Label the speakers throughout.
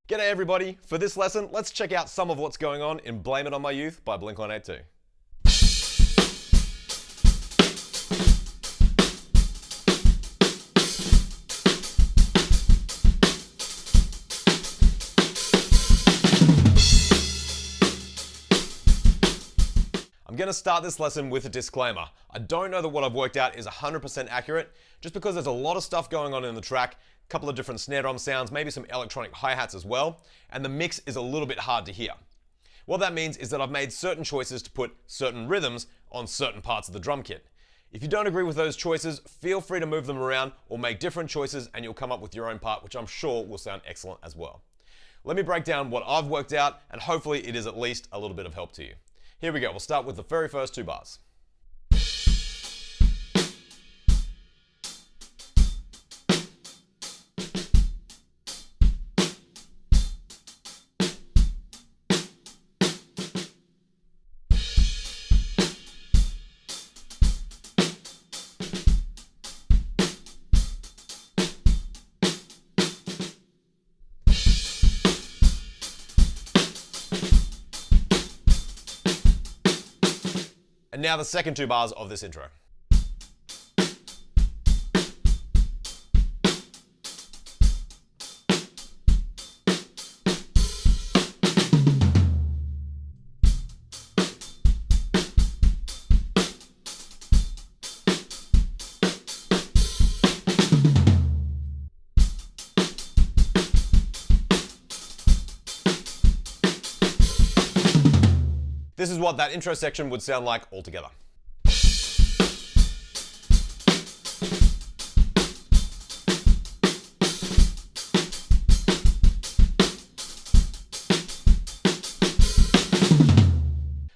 Speaker 1: G'day everybody, for this lesson, let's check out some of what's going on in Blame It On My Youth by Blink-182. I'm going to start this lesson with a disclaimer. I don't know that what I've worked out is 100% accurate, just because there's a lot of stuff going on in the track, a couple of different snare drum sounds, maybe some electronic hi-hats as well, and the mix is a little bit hard to hear. What that means is that I've made certain choices to put certain rhythms on certain parts of the drum kit. If you don't agree with those choices, feel free to move them around or make different choices and you'll come up with your own part, which I'm sure will sound excellent as well. Let me break down what I've worked out, and hopefully it is at least a little bit of help to you. Here we go, we'll start with the very first two bars. And now the second two bars of this intro. This is what that intro section would sound like altogether.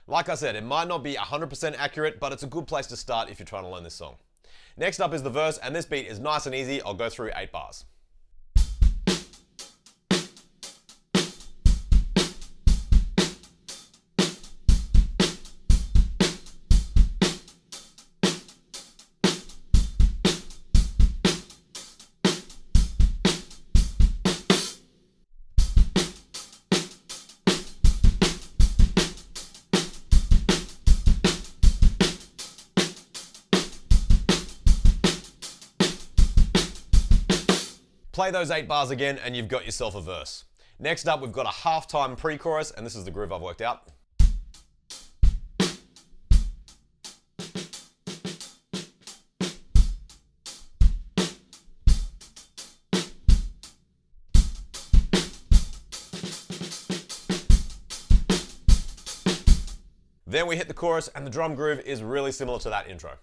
Speaker 1: Like I said, it might not be 100% accurate, but it's a good place to start if you're trying to learn this song. Next up is the verse, and this beat is nice and easy. I'll go through 8 bars. Play those 8 bars again and you've got yourself a verse. Next up, we've got a halftime pre-chorus, and this is the groove I've worked out. Then we hit the chorus and the drum groove is really similar to that intro.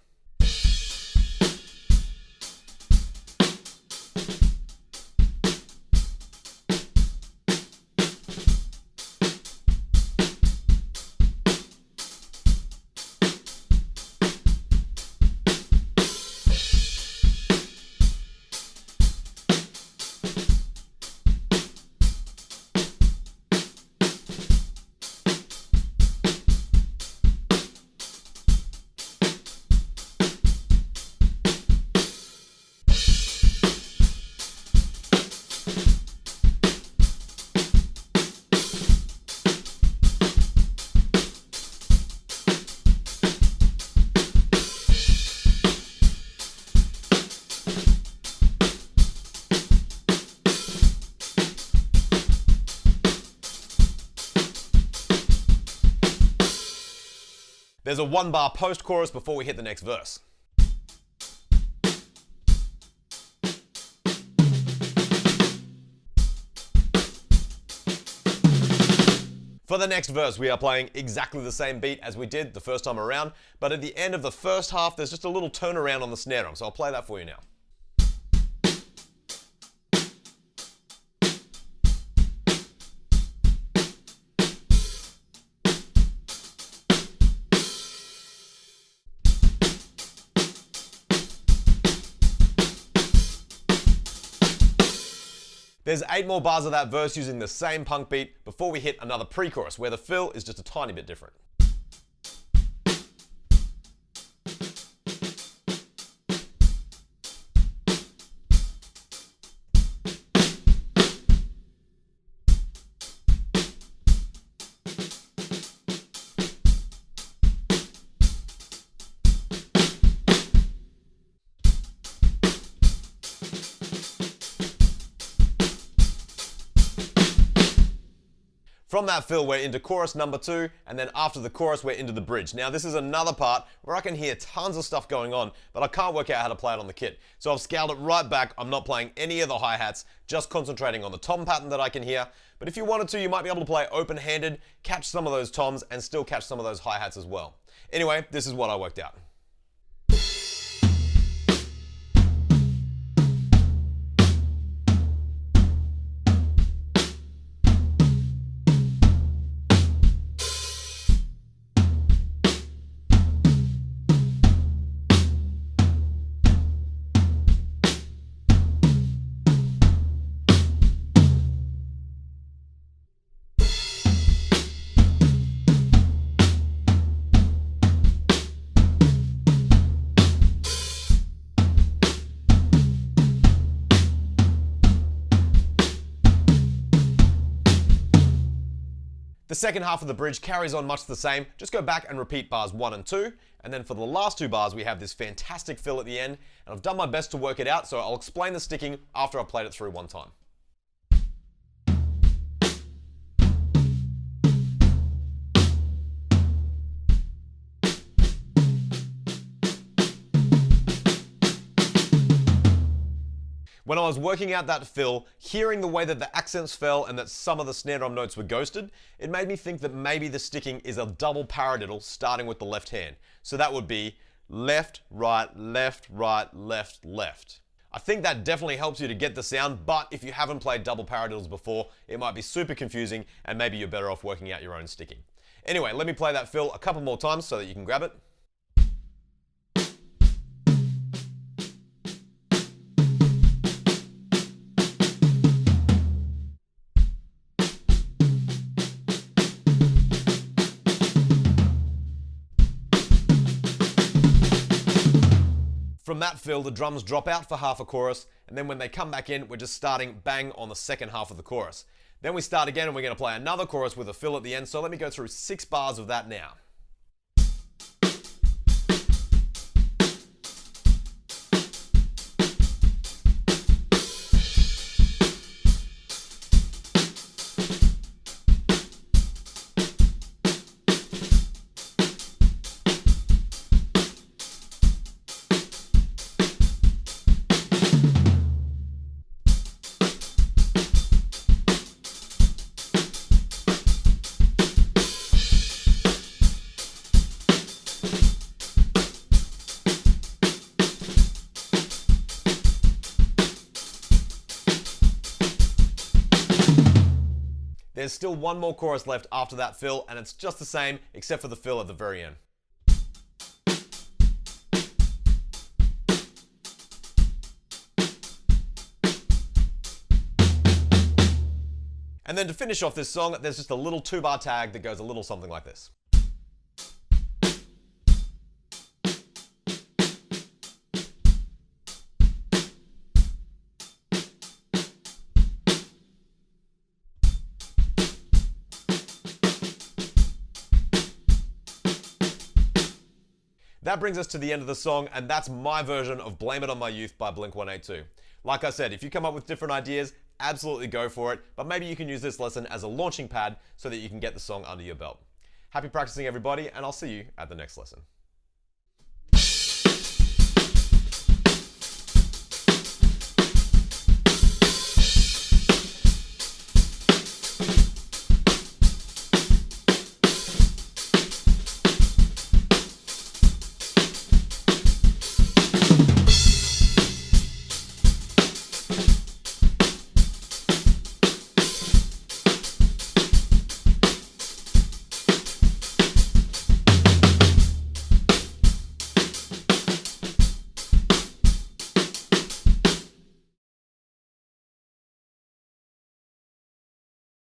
Speaker 1: There's a 1 bar post-chorus before we hit the next verse. For the next verse, we are playing exactly the same beat as we did the first time around, but at the end of the first half, there's just a little turnaround on the snare drum, so I'll play that for you now. There's 8 more bars of that verse using the same punk beat before we hit another pre-chorus, where the fill is just a tiny bit different. From that fill, we're into chorus number 2, and then after the chorus, we're into the bridge. Now, this is another part where I can hear tons of stuff going on, but I can't work out how to play it on the kit. So I've scaled it right back. I'm not playing any of the hi-hats, just concentrating on the tom pattern that I can hear. But if you wanted to, you might be able to play open-handed, catch some of those toms, and still catch some of those hi-hats as well. Anyway, this is what I worked out. The second half of the bridge carries on much the same. Just go back and repeat bars 1 and 2. And then for the last 2 bars, we have this fantastic fill at the end. And I've done my best to work it out, so I'll explain the sticking after I've played it through one time. When I was working out that fill, hearing the way that the accents fell and that some of the snare drum notes were ghosted, it made me think that maybe the sticking is a double paradiddle starting with the left hand. So that would be left, right, left, right, left, left. I think that definitely helps you to get the sound, but if you haven't played double paradiddles before, it might be super confusing and maybe you're better off working out your own sticking. Anyway, let me play that fill a couple more times so that you can grab it. From that fill, the drums drop out for half a chorus, and then when they come back in, we're just starting bang on the second half of the chorus. Then we start again and we're going to play another chorus with a fill at the end, so let me go through 6 bars of that now. There's still one more chorus left after that fill, and it's just the same except for the fill at the very end. And then to finish off this song, there's just a little 2-bar tag that goes a little something like this. That brings us to the end of the song, and that's my version of Blame It On My Youth by Blink-182. Like I said, if you come up with different ideas, absolutely go for it, but maybe you can use this lesson as a launching pad so that you can get the song under your belt. Happy practicing, everybody, and I'll see you at the next lesson.